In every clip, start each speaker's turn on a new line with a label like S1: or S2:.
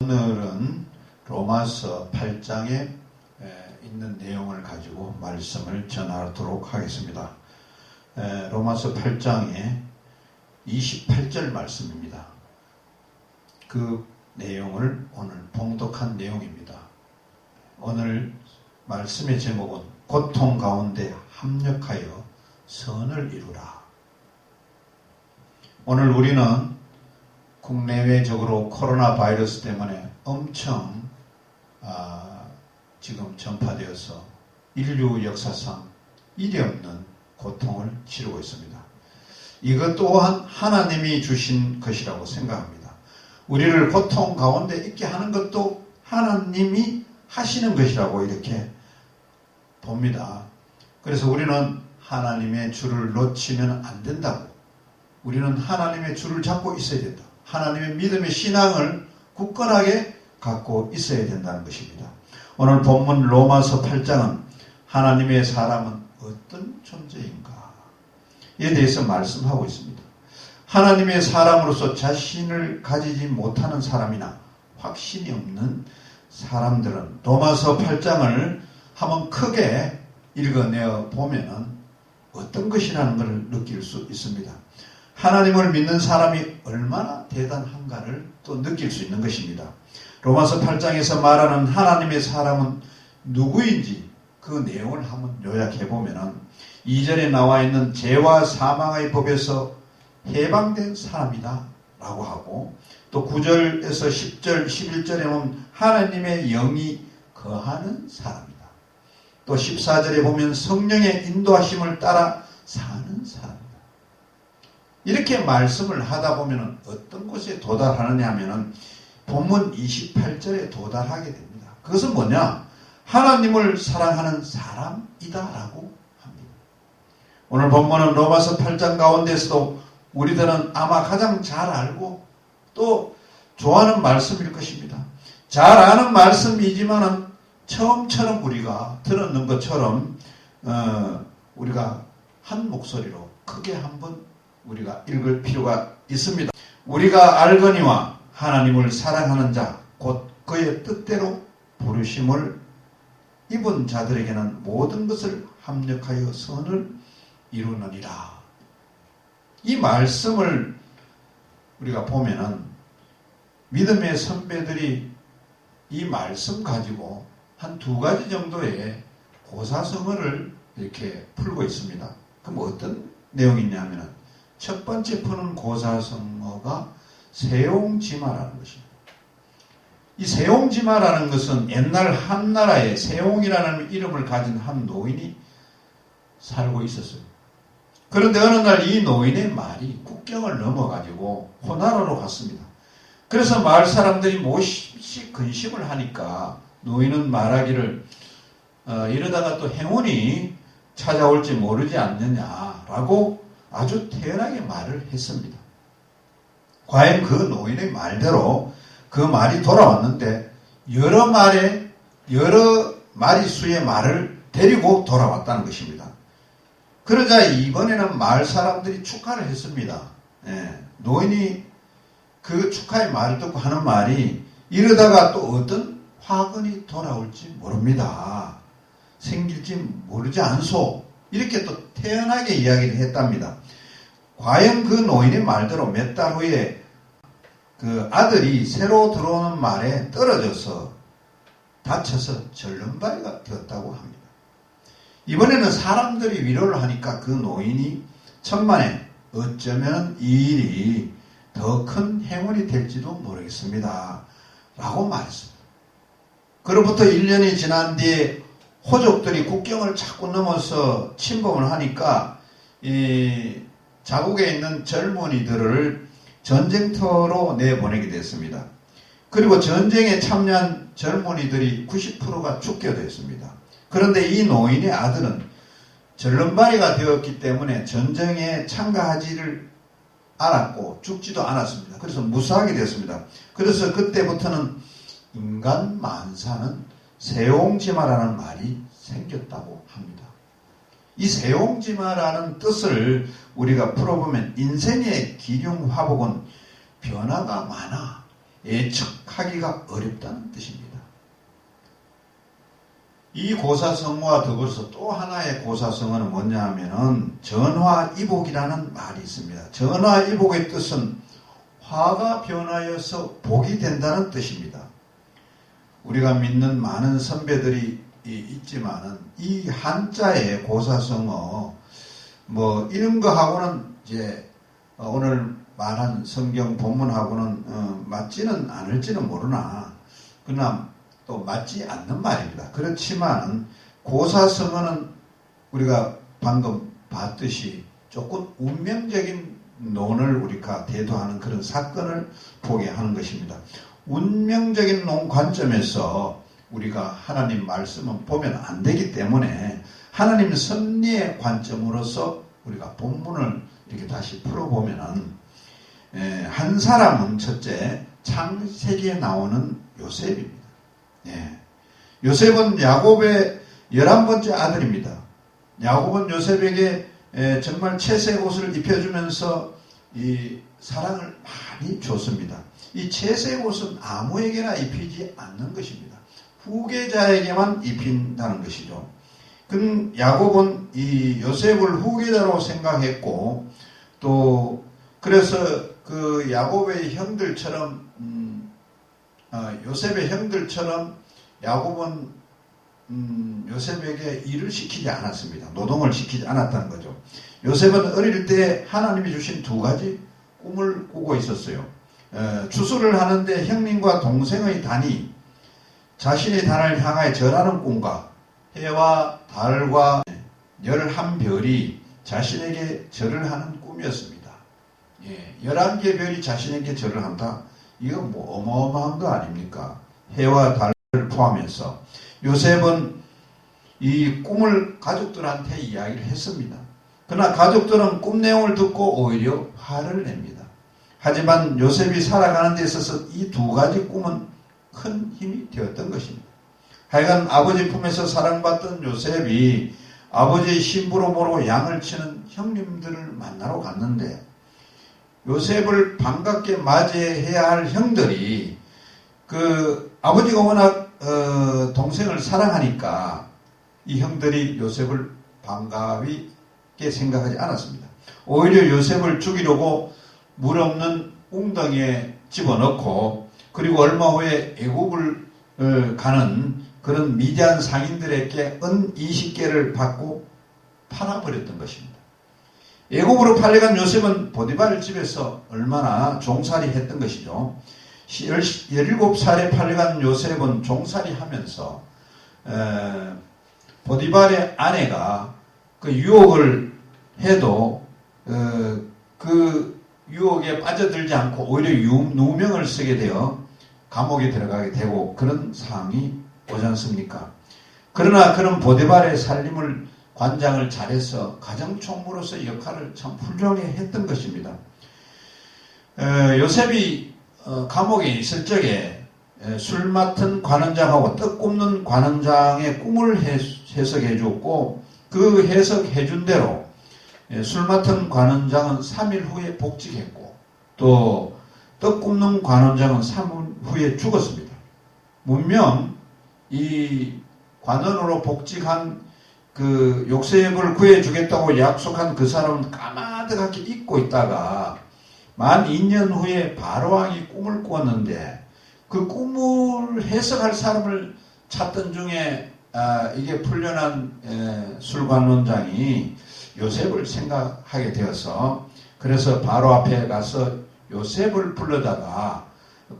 S1: 오늘은 로마서 8장에 있는 내용을 가지고 말씀을 전하도록 하겠습니다. 로마서 8장에 28절 말씀입니다. 그 내용을 오늘 봉독한 내용입니다. 오늘 말씀의 제목은 고통 가운데 합력하여 선을 이루라. 오늘 우리는 국내외적으로 코로나 바이러스 때문에 엄청 지금 전파되어서 인류 역사상 이례 없는 고통을 치르고 있습니다. 이것 또한 하나님이 주신 것이라고 생각합니다. 우리를 고통 가운데 있게 하는 것도 하나님이 하시는 것이라고 이렇게 봅니다. 그래서 우리는 하나님의 줄을 놓치면 안 된다고. 우리는 하나님의 줄을 잡고 있어야 된다. 하나님의 믿음의 신앙을 굳건하게 갖고 있어야 된다는 것입니다. 오늘 본문 로마서 8장은 하나님의 사람은 어떤 존재인가? 에 대해서 말씀하고 있습니다. 하나님의 사람으로서 자신을 가지지 못하는 사람이나 확신이 없는 사람들은 로마서 8장을 한번 크게 읽어내어 보면은 어떤 것이라는 것을 느낄 수 있습니다. 하나님을 믿는 사람이 얼마나 대단한가를 또 느낄 수 있는 것입니다. 로마서 8장에서 말하는 하나님의 사람은 누구인지 그 내용을 한번 요약해보면 2절에 나와 있는 죄와 사망의 법에서 해방된 사람이다 라고 하고, 또 9절에서 10절, 11절에 보면 하나님의 영이 거하는 사람이다. 또 14절에 보면 성령의 인도하심을 따라 사는 사람이다. 이렇게 말씀을 하다 보면 어떤 곳에 도달하느냐 하면은 본문 28절에 도달하게 됩니다. 그것은 뭐냐? 하나님을 사랑하는 사람이다 라고 합니다. 오늘 본문은 로마서 8장 가운데서도 우리들은 아마 가장 잘 알고 또 좋아하는 말씀일 것입니다. 잘 아는 말씀이지만은 처음처럼 우리가 들었는 것처럼 우리가 한 목소리로 크게 한번 우리가 읽을 필요가 있습니다. 우리가 알거니와 하나님을 사랑하는 자 곧 그의 뜻대로 부르심을 입은 자들에게는 모든 것을 합력하여 선을 이루느니라. 이 말씀을 우리가 보면은 믿음의 선배들이 이 말씀 가지고 한 두 가지 정도의 고사성어를 이렇게 풀고 있습니다. 그럼 어떤 내용이냐면은 첫 번째 푸는 고사성어가 세옹지마라는 것입니다. 이 세옹지마라는 것은 옛날 한나라에 세옹이라는 이름을 가진 한 노인이 살고 있었어요. 그런데 어느 날 이 노인의 말이 국경을 넘어가지고 호나라로 갔습니다. 그래서 마을 사람들이 몹시 근심을 하니까 노인은 말하기를 이러다가 또 행운이 찾아올지 모르지 않느냐라고 아주 태연하게 말을 했습니다. 과연 그 노인의 말대로 그 말이 돌아왔는데 여러 마리수의 말을 데리고 돌아왔다는 것입니다. 그러자 이번에는 마을 사람들이 축하를 했습니다. 노인이 그 축하의 말을 듣고 하는 말이 이러다가 또 어떤 화근이 돌아올지 모릅니다. 생길지 모르지 않소. 이렇게 또 태연하게 이야기를 했답니다. 과연 그 노인의 말대로 몇 달 후에 그 아들이 새로 들어오는 말에 떨어져서 다쳐서 절름발이가 되었다고 합니다. 이번에는 사람들이 위로를 하니까 그 노인이 천만에 어쩌면 이 일이 더 큰 행운이 될지도 모르겠습니다 라고 말했습니다. 그로부터 1년이 지난 뒤에 호족들이 국경을 자꾸 넘어서 침범을 하니까 이 자국에 있는 젊은이들을 전쟁터로 내보내게 됐습니다. 그리고 전쟁에 참여한 젊은이들이 90%가 죽게 됐습니다. 그런데 이 노인의 아들은 절름발이가 되었기 때문에 전쟁에 참가하지를 않았고 죽지도 않았습니다. 그래서 무사하게 됐습니다. 그래서 그때부터는 인간 만사는 세옹지마라는 말이 생겼다고 합니다. 이 세옹지마라는 뜻을 우리가 풀어보면 인생의 기륭화복은 변화가 많아. 예측하기가 어렵다는 뜻입니다. 이 고사성어와 더불어서 또 하나의 고사성어는 뭐냐 하면은 전화이복이라는 말이 있습니다. 전화이복의 뜻은 화가 변하여서 복이 된다는 뜻입니다. 우리가 믿는 많은 선배들이 있지만은 이 한자의 고사성어 뭐 이런 거하고는 이제 오늘 말한 성경 본문하고는 맞지는 않을지는 모르나 그러나 또 맞지 않는 말입니다. 그렇지만 고사성어는 우리가 방금 봤듯이 조금 운명적인 논을 우리가 대두하는 그런 사건을 보게 하는 것입니다. 운명적인 논 관점에서 우리가 하나님 말씀은 보면 안 되기 때문에 하나님 섭리의 관점으로서 우리가 본문을 이렇게 다시 풀어보면은 한 사람은 첫째 창세기에 나오는 요셉입니다. 요셉은 야곱의 11번째 아들입니다. 야곱은 요셉에게 정말 채색 옷을 입혀주면서 이 사랑을 많이 줬습니다. 이 채색 옷은 아무에게나 입히지 않는 것입니다. 후계자에게만 입힌다는 것이죠. 야곱은 이 요셉을 후계자로 생각했고 또 그래서 그 야곱의 형들처럼 요셉의 형들처럼 야곱은 요셉에게 일을 시키지 않았습니다. 노동을 시키지 않았다는 거죠. 요셉은 어릴 때 하나님이 주신 두 가지 꿈을 꾸고 있었어요. 추수를 하는데 형님과 동생의 단이 자신의 단을 향하여 절하는 꿈과 해와 달과 11별이 자신에게 절을 하는 꿈이었습니다. 11개의 별이 자신에게 절을 한다. 이거 뭐 어마어마한 거 아닙니까? 해와 달을 포함해서 요셉은 이 꿈을 가족들한테 이야기를 했습니다. 그러나 가족들은 꿈 내용을 듣고 오히려 화를 냅니다. 하지만 요셉이 살아가는 데 있어서 이 두 가지 꿈은 큰 힘이 되었던 것입니다. 하여간 아버지 품에서 사랑받던 요셉이 아버지의 신부로 모르고 양을 치는 형님들을 만나러 갔는데 요셉을 반갑게 맞이해야 할 형들이 그 아버지가 워낙 동생을 사랑하니까 이 형들이 요셉을 반갑게 생각하지 않았습니다. 오히려 요셉을 죽이려고 물 없는 웅덩이에 집어넣고 그리고 얼마 후에 애국을 가는 그런 미디안 상인들에게 은 20개를 받고 팔아버렸던 것입니다. 애국으로 팔려간 요셉은 보디발 집에서 얼마나 종살이 했던 것이죠. 17살에 팔려간 요셉은 종살이 하면서 보디발의 아내가 그 유혹을 해도 그 유혹에 빠져들지 않고 오히려 누명을 쓰게 되어 감옥에 들어가게 되고 그런 상황이 오지 않습니까? 그러나 그런 보디발의 살림을 관장을 잘해서 가정총무로서 역할을 참 훌륭하게 했던 것입니다. 요셉이 감옥에 있을 적에 술 맡은 관원장하고 떡 굽는 관원장의 꿈을 해석해 줬고 그 해석해 준 대로 술 맡은 관원장은 3일 후에 복직했고 또 떡 굽는 관원장은 3일 후에 죽었습니다. 문명 이 관원으로 복직한 그 요셉을 구해주겠다고 약속한 그 사람은 까마득하게 잊고 있다가 만 2년 후에 바로왕이 꿈을 꾸었는데 그 꿈을 해석할 사람을 찾던 중에 이게 풀려난 술관원장이 요셉을 생각하게 되어서 그래서 바로 앞에 가서 요셉을 불러다가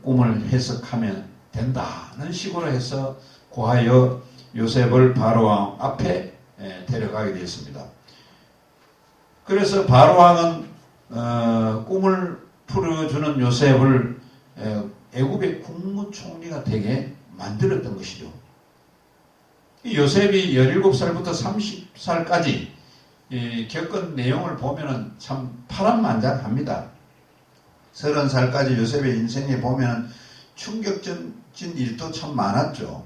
S1: 꿈을 해석하면 된다는 식으로 해서 고하여 요셉을 바로왕 앞에 데려가게 되었습니다. 그래서 바로왕은 꿈을 풀어주는 요셉을 애굽의 국무총리가 되게 만들었던 것이죠. 요셉이 17살부터 30살까지 겪은 내용을 보면 참 파란만장합니다. 30살까지 요셉의 인생에 보면 충격적인 일도 참 많았죠.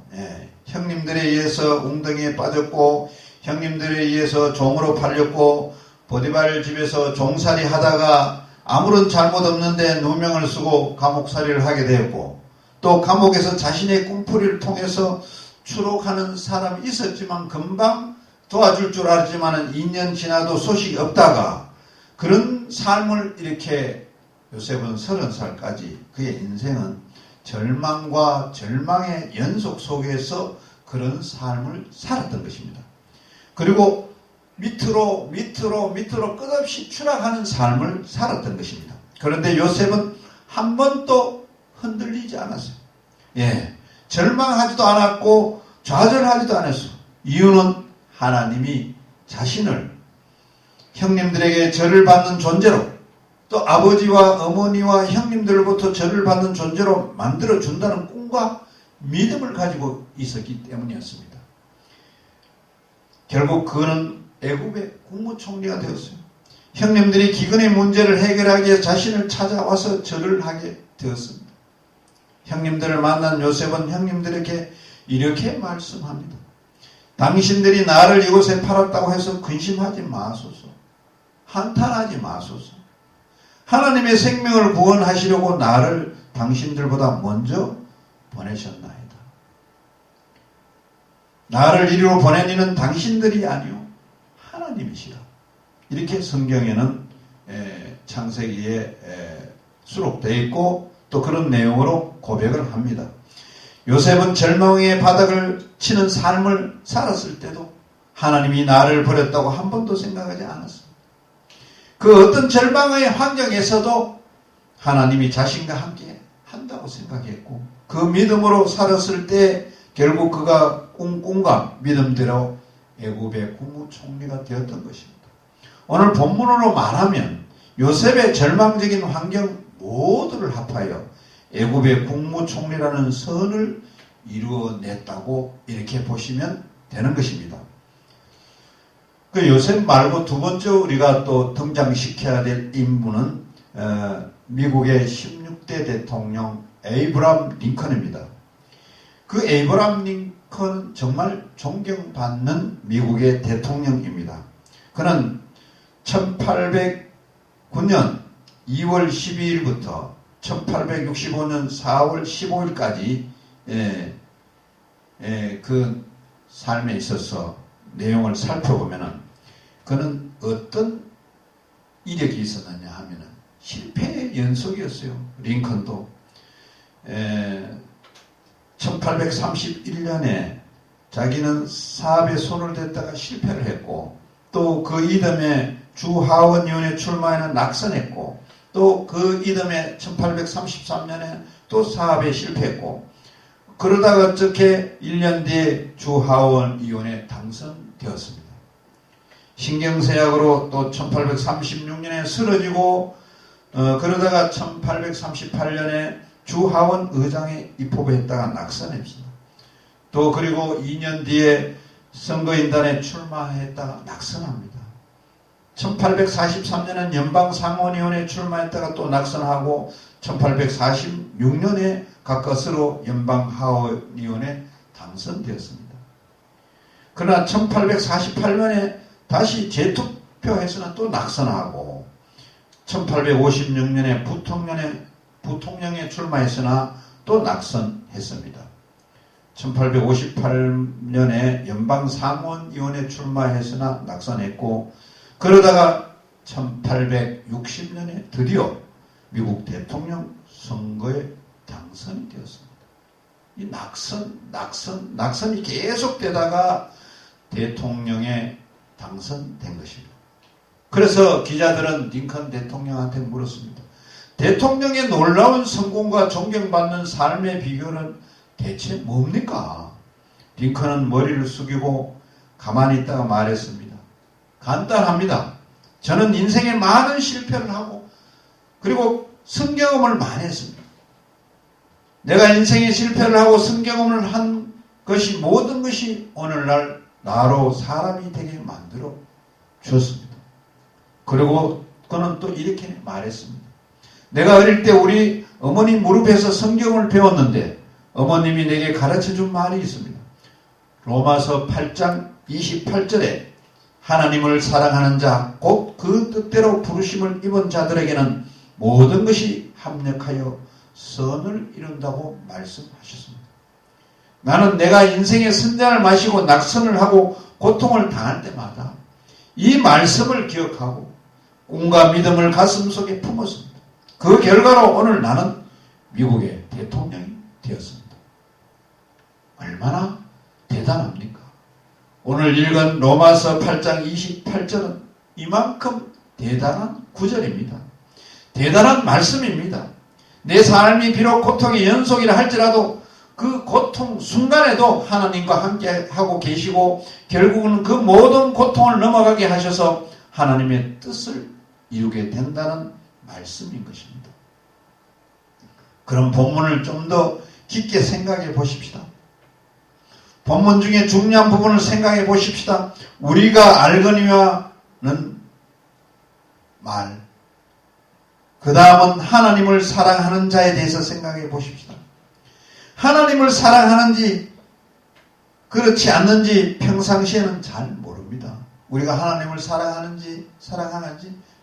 S1: 형님들에 의해서 웅덩이에 빠졌고 형님들에 의해서 종으로 팔렸고 보디발 집에서 종살이 하다가 아무런 잘못 없는데 누명을 쓰고 감옥살이를 하게 되었고, 또 감옥에서 자신의 꿈풀이를 통해서 추록하는 사람이 있었지만 금방 도와줄 줄 알았지만 2년 지나도 소식이 없다가 그런 삶을 이렇게 요셉은 30살까지 그의 인생은 절망과 절망의 연속 속에서 그런 삶을 살았던 것입니다. 그리고 밑으로 끝없이 추락하는 삶을 살았던 것입니다. 그런데 요셉은 한 번도 흔들리지 않았어요. 절망하지도 않았고 좌절하지도 않았어요. 이유는 하나님이 자신을 형님들에게 절을 받는 존재로, 또 아버지와 어머니와 형님들로부터 절을 받는 존재로 만들어준다는 꿈과 믿음을 가지고 있었기 때문이었습니다. 결국 그는 애굽의 국무총리가 되었어요. 형님들이 기근의 문제를 해결하기 위해 자신을 찾아와서 절을 하게 되었습니다. 형님들을 만난 요셉은 형님들에게 이렇게 말씀합니다. 당신들이 나를 이곳에 팔았다고 해서 근심하지 마소서. 한탄하지 마소서. 하나님의 생명을 구원하시려고 나를 당신들보다 먼저 보내셨나이다. 나를 이리로 보낸 이는 당신들이 아니요 하나님이시라. 이렇게 성경에는 창세기에 수록되어 있고 또 그런 내용으로 고백을 합니다. 요셉은 절망의 바닥을 치는 삶을 살았을 때도 하나님이 나를 버렸다고 한 번도 생각하지 않았습니다. 그 어떤 절망의 환경에서도 하나님이 자신과 함께 한다고 생각했고, 그 믿음으로 살았을 때 결국 그가 꿈과 믿음대로 애굽의 국무총리가 되었던 것입니다. 오늘 본문으로 말하면 요셉의 절망적인 환경 모두를 합하여 애굽의 국무총리라는 선을 이루어냈다고 이렇게 보시면 되는 것입니다. 그 요셉 말고 두 번째 우리가 또 등장시켜야 될 인물은 미국의 16대 대통령 에이브람 링컨입니다. 그 에이브람 링컨은 정말 존경받는 미국의 대통령입니다. 그는 1809년 2월 12일부터 1865년 4월 15일까지 그 삶에 있어서 내용을 살펴보면은 그는 어떤 이력이 있었느냐 하면은 실패의 연속이었어요. 링컨도 1831년에 자기는 사업에 손을 댔다가 실패를 했고, 또 그 이듬해 주 하원의원에 출마해는 낙선했고, 또 그 이듬해 1833년에 또 사업에 실패했고, 그러다가 어떻게 1년 뒤에 주 하원의원에 당선되었습니다. 신경쇠약으로 또 1836년에 쓰러지고, 그러다가 1838년에 주 하원 의장에 입후보했다가 낙선했습니다. 또 그리고 2년 뒤에 선거인단에 출마했다가 낙선합니다. 1843년엔 연방상원의원에 출마했다가 또 낙선하고 1846년에 가까스로 연방하원의원에 당선되었습니다. 그러나 1848년에 다시 재투표해서는 또 낙선하고 1856년에 부통령에 출마했으나 또 낙선했습니다. 1858년에 연방상원의원에 출마했으나 낙선했고, 그러다가 1860년에 드디어 미국 대통령 선거에 당선이 되었습니다. 이 낙선이 계속되다가 대통령에 당선된 것입니다. 그래서 기자들은 링컨 대통령한테 물었습니다. 대통령의 놀라운 성공과 존경받는 삶의 비결은 대체 뭡니까? 링컨은 머리를 숙이고 가만히 있다가 말했습니다. 간단합니다. 저는 인생에 많은 실패를 하고 그리고 성경험을 많이 했습니다. 내가 인생에 실패를 하고 성경험을 한 것이 모든 것이 오늘날 나로 사람이 되게 만들어 주었습니다. 그리고 그는 또 이렇게 말했습니다. 내가 어릴 때 우리 어머니 무릎에서 성경을 배웠는데 어머님이 내게 가르쳐준 말이 있습니다. 로마서 8장 28절에 하나님을 사랑하는 자, 곧 그 뜻대로 부르심을 입은 자들에게는 모든 것이 합력하여 선을 이룬다고 말씀하셨습니다. 나는 내가 인생의 선장을 마시고 낙선을 하고 고통을 당할 때마다 이 말씀을 기억하고 꿈과 믿음을 가슴속에 품었습니다. 그 결과로 오늘 나는 미국의 대통령이 되었습니다. 얼마나 대단합니까? 오늘 읽은 로마서 8장 28절은 이만큼 대단한 구절입니다. 대단한 말씀입니다. 내 삶이 비록 고통의 연속이라 할지라도 그 고통 순간에도 하나님과 함께 하고 계시고 결국은 그 모든 고통을 넘어가게 하셔서 하나님의 뜻을 이루게 된다는 말씀인 것입니다. 그럼 본문을 좀 더 깊게 생각해 보십시다. 본문 중에 중요한 부분을 생각해 보십시다. 우리가 알거니와는 말, 그 다음은 하나님을 사랑하는 자에 대해서 생각해 보십시다. 하나님을 사랑하는지 그렇지 않는지 평상시에는 잘 모릅니다. 우리가 하나님을 사랑하는지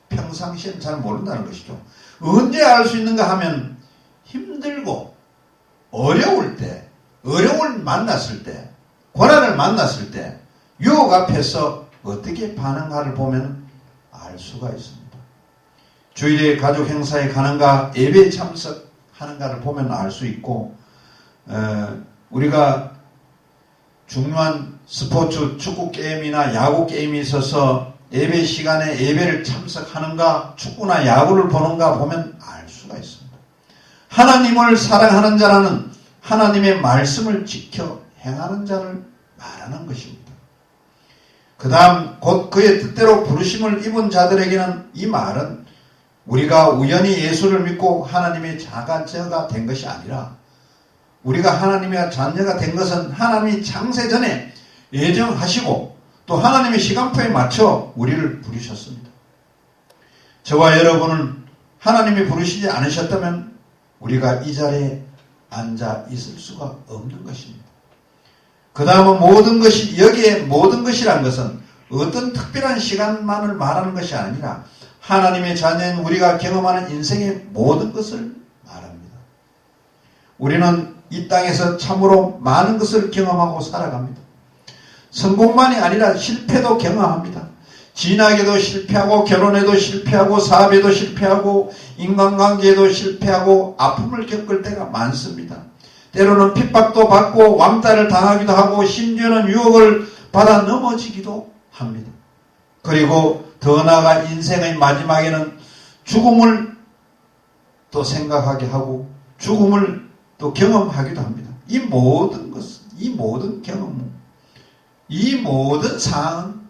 S1: 평상시에는 잘 모른다는 것이죠. 언제 알 수 있는가 하면 힘들고 어려울 때, 어려움을 만났을 때, 고난을 만났을 때 유혹 앞에서 어떻게 반응할를 보면 알 수가 있습니다. 주일에 가족 행사에 가는가 예배에 참석하는가를 보면 알 수 있고 우리가 중요한 스포츠 축구 게임이나 야구 게임이 있어서 예배 시간에 예배를 참석하는가 축구나 야구를 보는가 보면 알 수가 있습니다. 하나님을 사랑하는 자라는 하나님의 말씀을 지켜 행하는 자를 말하는 것입니다. 그 다음 곧 그의 뜻대로 부르심을 입은 자들에게는 이 말은 우리가 우연히 예수를 믿고 하나님의 자가제가 된 것이 아니라 우리가 하나님의 자녀가 된 것은 하나님이 창세전에 예정하시고 또 하나님의 시간표에 맞춰 우리를 부르셨습니다. 저와 여러분은 하나님이 부르시지 않으셨다면 우리가 이 자리에 앉아 있을 수가 없는 것입니다. 그 다음은 모든 것이, 여기에 모든 것이란 것은 어떤 특별한 시간만을 말하는 것이 아니라 하나님의 자녀인 우리가 경험하는 인생의 모든 것을 말합니다. 우리는 이 땅에서 참으로 많은 것을 경험하고 살아갑니다. 성공만이 아니라 실패도 경험합니다. 진학에도 실패하고 결혼에도 실패하고 사업에도 실패하고 인간관계에도 실패하고 아픔을 겪을 때가 많습니다. 때로는 핍박도 받고 왕따를 당하기도 하고 심지어는 유혹을 받아 넘어지기도 합니다. 그리고 더 나아가 인생의 마지막에는 죽음을 또 생각하게 하고 죽음을 또 경험하기도 합니다. 이 모든 것은, 이 모든 경험, 이 모든 사항은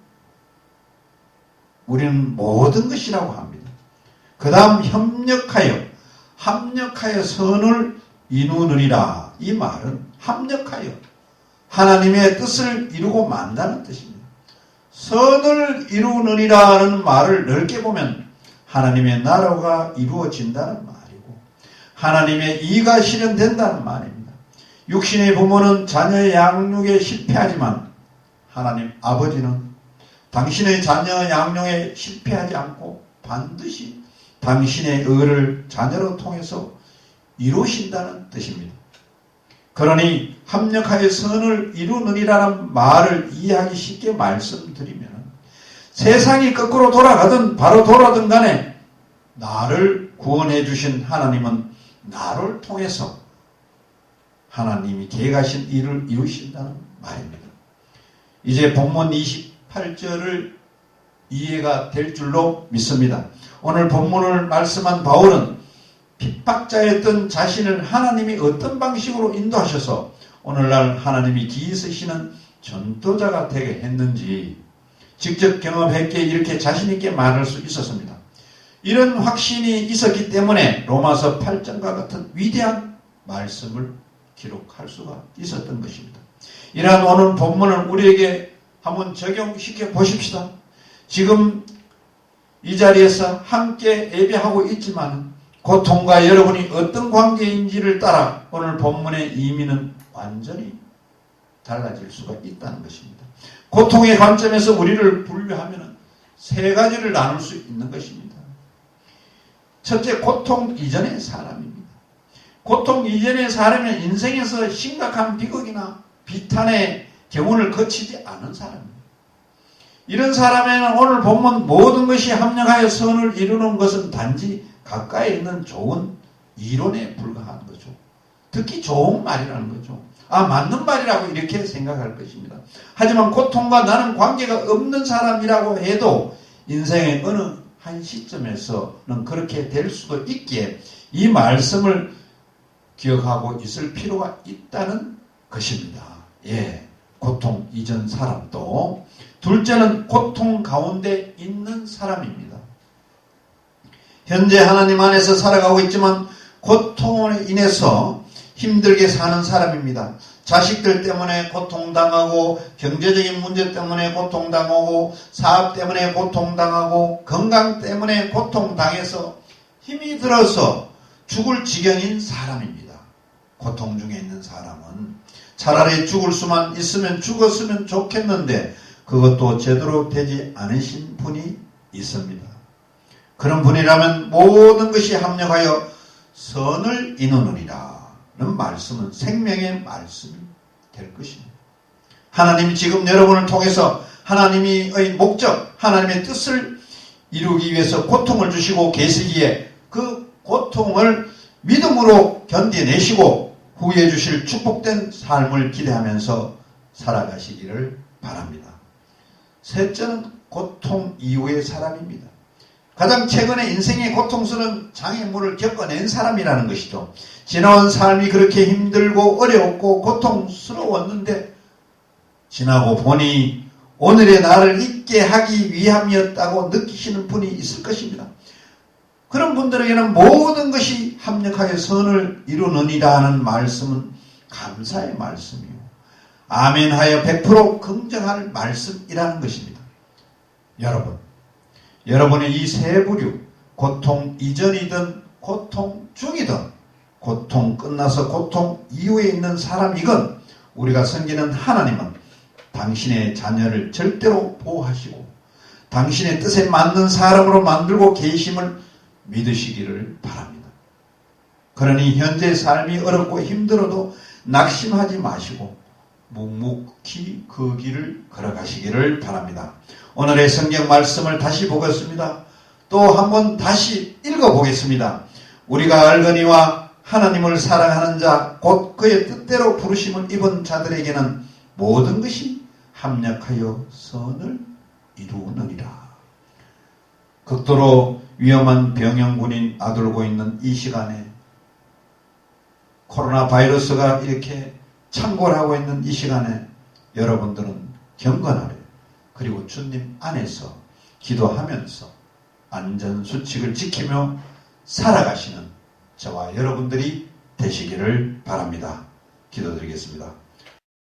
S1: 우리는 모든 것이라고 합니다. 그 다음 협력하여 선을 이루느니라. 이 말은 합력하여 하나님의 뜻을 이루고 만다는 뜻입니다. 선을 이루느니라는 말을 넓게 보면 하나님의 나라가 이루어진다는 말이고 하나님의 의가 실현된다는 말입니다. 육신의 부모는 자녀의 양육에 실패하지만 하나님 아버지는 당신의 자녀 양육에 실패하지 않고 반드시 당신의 의를 자녀로 통해서 이루신다는 뜻입니다. 그러니 합력하여 선을 이루느니라는 말을 이해하기 쉽게 말씀드리면 세상이 거꾸로 돌아가든 바로 돌아든 간에 나를 구원해 주신 하나님은 나를 통해서 하나님이 계획하신 일을 이루신다는 말입니다. 이제 본문 28절을 이해가 될 줄로 믿습니다. 오늘 본문을 말씀한 바울은 핍박자였던 자신을 하나님이 어떤 방식으로 인도하셔서 오늘날 하나님이 기이 쓰시는 전도자가 되게 했는지 직접 경험했기에 이렇게 자신있게 말할 수 있었습니다. 이런 확신이 있었기 때문에 로마서 8장과 같은 위대한 말씀을 기록할 수가 있었던 것입니다. 이러한 오늘 본문을 우리에게 한번 적용시켜 보십시다. 지금 이 자리에서 함께 예배하고 있지만 고통과 여러분이 어떤 관계인지를 따라 오늘 본문의 의미는 완전히 달라질 수가 있다는 것입니다. 고통의 관점에서 우리를 분류하면 세 가지를 나눌 수 있는 것입니다. 첫째, 고통 이전의 사람입니다. 고통 이전의 사람은 인생에서 심각한 비극이나 비탄의 경운을 거치지 않은 사람입니다. 이런 사람에는 오늘 본문 모든 것이 합력하여 선을 이루는 것은 단지 가까이 있는 좋은 이론에 불과한 거죠. 듣기 좋은 말이라는 거죠. 아, 맞는 말이라고 이렇게 생각할 것입니다. 하지만 고통과 나는 관계가 없는 사람이라고 해도 인생의 어느 한 시점에서는 그렇게 될 수도 있기에 이 말씀을 기억하고 있을 필요가 있다는 것입니다. 예, 고통 이전 사람도. 둘째는 고통 가운데 있는 사람입니다. 현재 하나님 안에서 살아가고 있지만 고통으로 인해서 힘들게 사는 사람입니다. 자식들 때문에 고통당하고, 경제적인 문제 때문에 고통당하고, 사업 때문에 고통당하고, 건강 때문에 고통당해서 힘이 들어서 죽을 지경인 사람입니다. 고통 중에 있는 사람은 차라리 죽을 수만 있으면 죽었으면 좋겠는데 그것도 제대로 되지 않으신 분이 있습니다. 그런 분이라면 모든 것이 합력하여 선을 이루느니라 는 말씀은 생명의 말씀이 될 것입니다. 하나님이 지금 여러분을 통해서 하나님의 목적, 하나님의 뜻을 이루기 위해서 고통을 주시고 계시기에 그 고통을 믿음으로 견뎌내시고 후해 주실 축복된 삶을 기대하면서 살아가시기를 바랍니다. 셋째는 고통 이후의 사람입니다. 가장 최근에 인생의 고통스러운 장애물을 겪어낸 사람이라는 것이죠. 지나온 삶이 그렇게 힘들고 어려웠고 고통스러웠는데 지나고 보니 오늘의 나를 잊게 하기 위함이었다고 느끼시는 분이 있을 것입니다. 그런 분들에게는 모든 것이 합력하여 선을 이루느니라 하는 말씀은 감사의 말씀이요, 아멘하여 100% 긍정할 말씀이라는 것입니다. 여러분의 이 세 부류, 고통 이전이든 고통 중이든 고통 끝나서 고통 이후에 있는 사람이건 우리가 섬기는 하나님은 당신의 자녀를 절대로 보호하시고 당신의 뜻에 맞는 사람으로 만들고 계심을 믿으시기를 바랍니다. 그러니 현재 삶이 어렵고 힘들어도 낙심하지 마시고 묵묵히 그 길을 걸어가시기를 바랍니다. 오늘의 성경 말씀을 다시 보겠습니다. 또 한번 다시 읽어보겠습니다. 우리가 알거니와 하나님을 사랑하는 자 곧 그의 뜻대로 부르심을 입은 자들에게는 모든 것이 합력하여 선을 이루느니라. 극도로 위험한 병영군인 아들고 있는 이 시간에 코로나 바이러스가 이렇게 창궐하고 있는 이 시간에 여러분들은 경건하래, 그리고 주님 안에서 기도하면서 안전수칙을 지키며 살아가시는 저와 여러분들이 되시기를 바랍니다. 기도드리겠습니다.